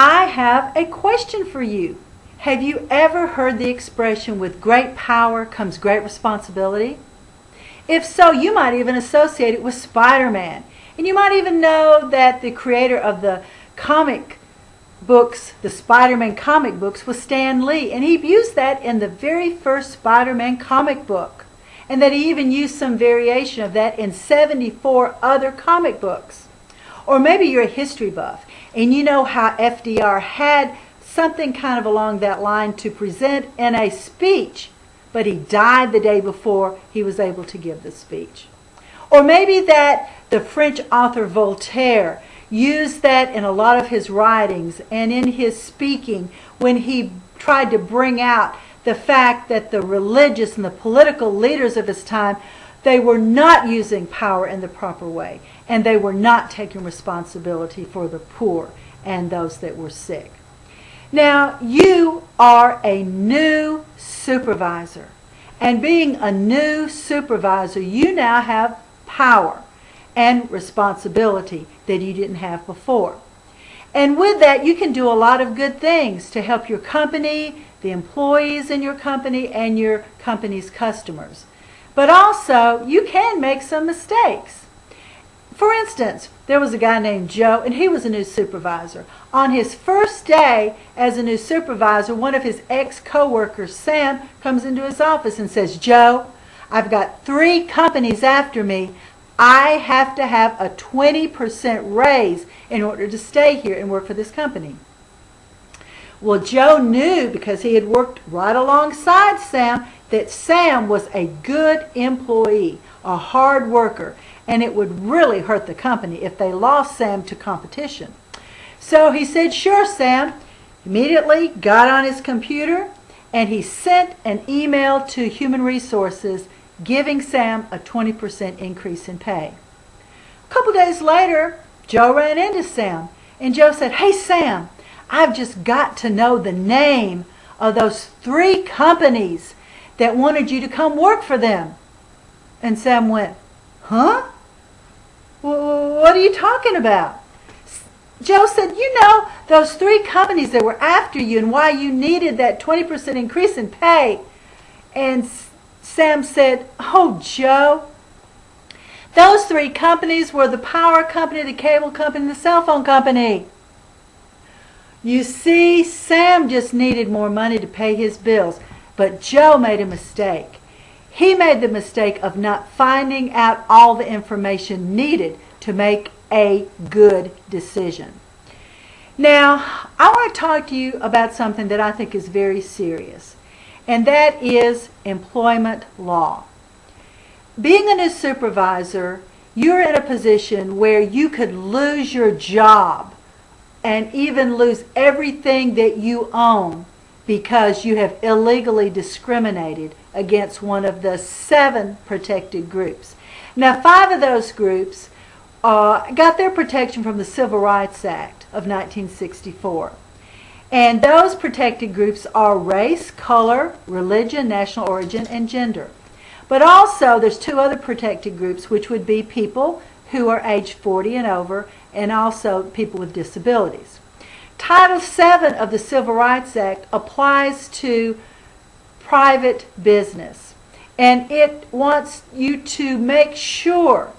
I have a question for you. Have you ever heard the expression, with great power comes great responsibility? If so, you might even associate it with Spider-Man. And you might even know that the creator of the comic books, the Spider-Man comic books, was Stan Lee. And he used that in the very first Spider-Man comic book. And that he even used some variation of that in 74 other comic books. Or maybe you're a history buff and you know how FDR had something kind of along that line to present in a speech, but he died the day before he was able to give the speech. Or maybe that the French author Voltaire used that in a lot of his writings and in his speaking when he tried to bring out the fact that the religious and the political leaders of his time, they were not using power in the proper way, and they were not taking responsibility for the poor and those that were sick. Now, you are a new supervisor, and being a new supervisor, you now have power and responsibility that you didn't have before. And with that, you can do a lot of good things to help your company, the employees in your company, and your company's customers. But also, you can make some mistakes. For instance, there was a guy named Joe, and he was a new supervisor. On his first day as a new supervisor, one of his ex-coworkers, Sam, comes into his office and says, "Joe, I've got 3 companies after me. I have to have a 20% raise in order to stay here and work for this company." Well, Joe knew, because he had worked right alongside Sam, that Sam was a good employee, a hard worker, and it would really hurt the company if they lost Sam to competition. So he said, "Sure, Sam." Immediately got on his computer and he sent an email to Human Resources giving Sam a 20% increase in pay. A couple days later, Joe ran into Sam, and Joe said, "Hey, Sam, I've just got to know the name of those 3 companies that wanted you to come work for them." And Sam went, "Huh? What are you talking about?" Joe said, "You know, those 3 companies that were after you and why you needed that 20% increase in pay." And Sam said, "Oh, Joe, those 3 companies were the power company, the cable company, and the cell phone company." You see, Sam just needed more money to pay his bills, but Joe made a mistake. He made the mistake of not finding out all the information needed to make a good decision. Now, I want to talk to you about something that I think is very serious, and that is employment law. Being a new supervisor, you're in a position where you could lose your job and even lose everything that you own because you have illegally discriminated against one of the 7 protected groups. Now, 5 of those groups got their protection from the Civil Rights Act of 1964. And those protected groups are race, color, religion, national origin, and gender. But also, there's 2 other protected groups, which would be people who are age 40 and over, and also people with disabilities. Title VII of the Civil Rights Act applies to private business, and it wants you to make sure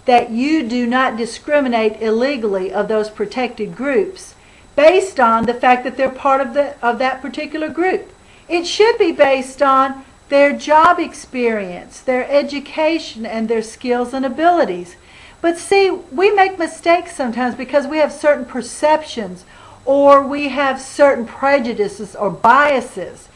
that you do not discriminate illegally of those protected groups based on the fact that they're part of that particular group. It should be based on their job experience, their education, and their skills and abilities. But see, we make mistakes sometimes because we have certain perceptions or we have certain prejudices or biases.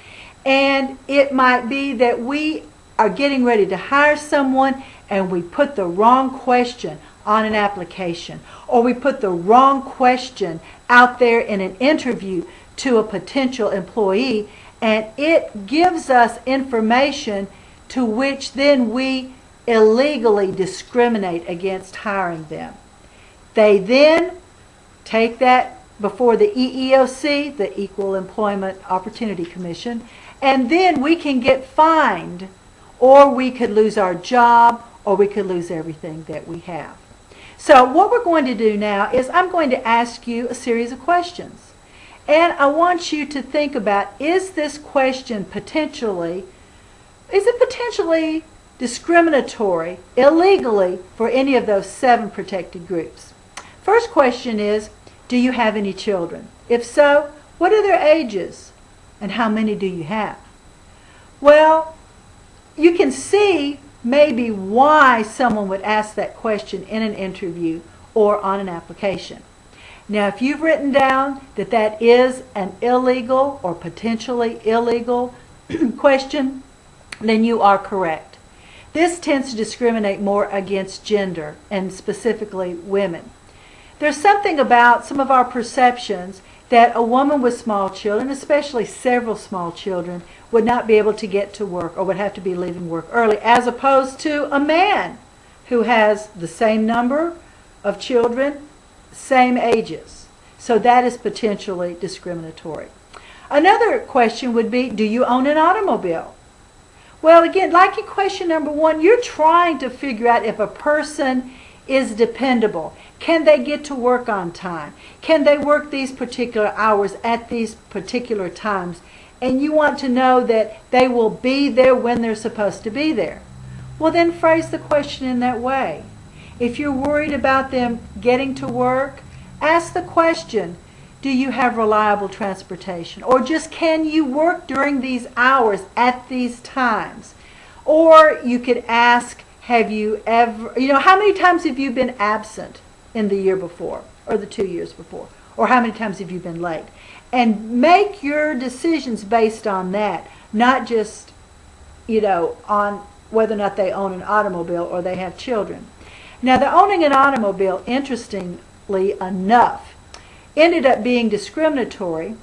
And it might be that we are getting ready to hire someone and we put the wrong question on an application, or we put the wrong question out there in an interview to a potential employee, and it gives us information to which then we illegally discriminate against hiring them. They then take that before the EEOC, the Equal Employment Opportunity Commission, and then we can get fined, or we could lose our job, or we could lose everything that we have. So what we're going to do now is I'm going to ask you a series of questions. And I want you to think about, is this question potentially discriminatory, illegally, for any of those 7 protected groups? First question is, do you have any children? If so, what are their ages? And how many do you have? Well, you can see maybe why someone would ask that question in an interview or on an application. Now, if you've written down that that is an illegal or potentially illegal question, then you are correct. This tends to discriminate more against gender, and specifically women. There's something about some of our perceptions that a woman with small children, especially several small children, would not be able to get to work or would have to be leaving work early, as opposed to a man who has the same number of children, same ages. So that is potentially discriminatory. Another question would be, do you own an automobile? Well, again, like in question number 1, you're trying to figure out if a person is dependable. Can they get to work on time? Can they work these particular hours at these particular times? And you want to know that they will be there when they're supposed to be there. Well, then phrase the question in that way. If you're worried about them getting to work, ask the question, do you have reliable transportation? Or just, can you work during these hours at these times? Or you could ask, have you ever, how many times have you been absent in the year before or the 2 years before? Or how many times have you been late? And make your decisions based on that, not just, on whether or not they own an automobile or they have children. Now, the owning an automobile, interestingly enough, ended up being discriminatory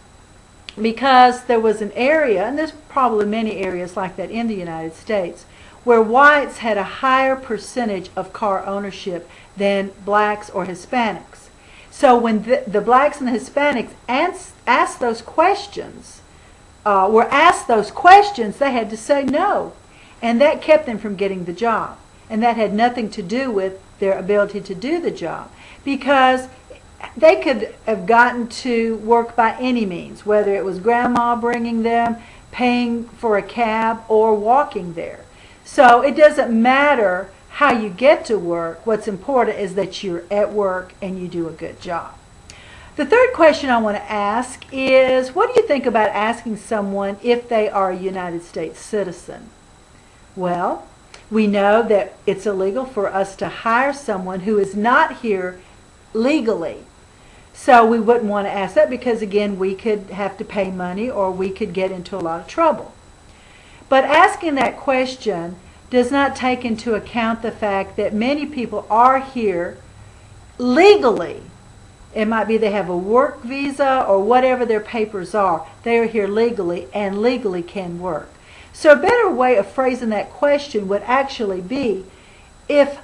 because there was an area, and there's probably many areas like that in the United States, where whites had a higher percentage of car ownership than blacks or Hispanics. So when the blacks and the Hispanics asked those questions, they had to say no. And that kept them from getting the job. And that had nothing to do with their ability to do the job, because they could have gotten to work by any means, whether it was grandma bringing them, paying for a cab, or walking there. So it doesn't matter how you get to work. What's important is that you're at work and you do a good job. The third question I want to ask is, what do you think about asking someone if they are a United States citizen? Well, we know that it's illegal for us to hire someone who is not here legally. So we wouldn't want to ask that because, again, we could have to pay money or we could get into a lot of trouble. But asking that question does not take into account the fact that many people are here legally. It might be they have a work visa or whatever their papers are. They are here legally and legally can work. So a better way of phrasing that question would actually be, if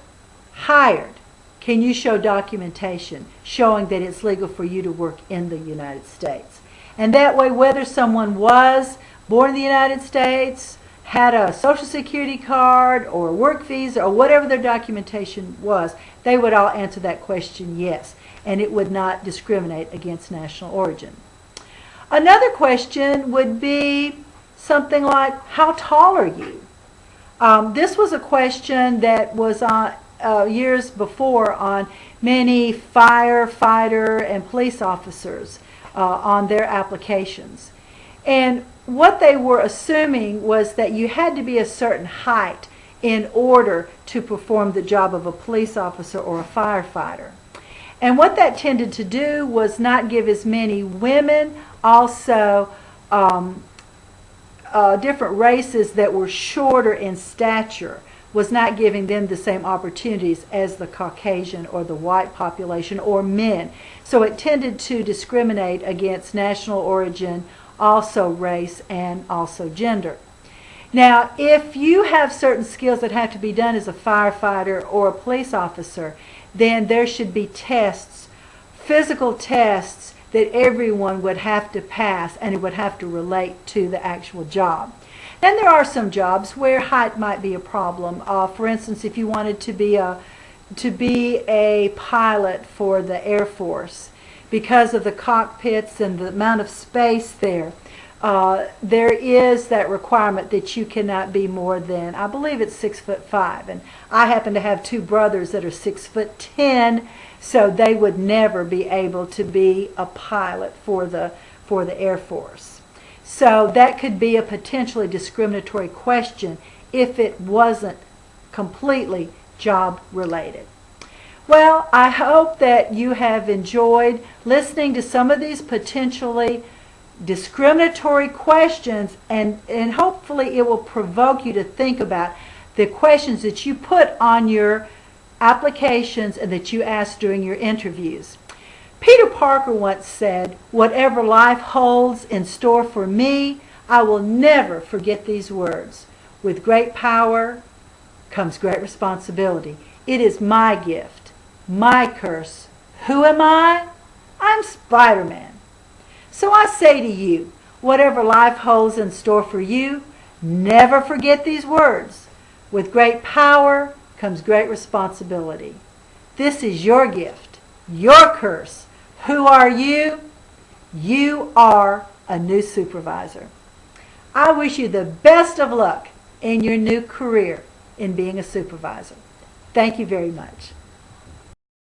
hired, can you show documentation showing that it's legal for you to work in the United States? And that way, whether someone was born in the United States, had a Social Security card or a work visa or whatever their documentation was, they would all answer that question yes, and it would not discriminate against national origin. Another question would be something like, how tall are you? This was a question that was on years before on many firefighter and police officers on their applications. And what they were assuming was that you had to be a certain height in order to perform the job of a police officer or a firefighter. And what that tended to do was not give as many women, also different races that were shorter in stature, was not giving them the same opportunities as the Caucasian or the white population or men. So it tended to discriminate against national origin, also race, and also gender. Now, if you have certain skills that have to be done as a firefighter or a police officer, then there should be tests, physical tests, that everyone would have to pass, and it would have to relate to the actual job. Then there are some jobs where height might be a problem. For instance, if you wanted to be a pilot for the Air Force, because of the cockpits and the amount of space there, there is that requirement that you cannot be more than, I believe it's 6'5", and I happen to have two brothers that are 6'10", so they would never be able to be a pilot for the Air Force. So that could be a potentially discriminatory question if it wasn't completely job related. Well, I hope that you have enjoyed listening to some of these potentially discriminatory questions, and hopefully it will provoke you to think about the questions that you put on your applications and that you ask during your interviews. Peter Parker once said, "Whatever life holds in store for me, I will never forget these words. With great power comes great responsibility. It is my gift, my curse. Who am I? I'm Spider-Man." So I say to you, whatever life holds in store for you, never forget these words. With great power comes great responsibility. This is your gift, your curse. Who are you? You are a new supervisor. I wish you the best of luck in your new career in being a supervisor. Thank you very much.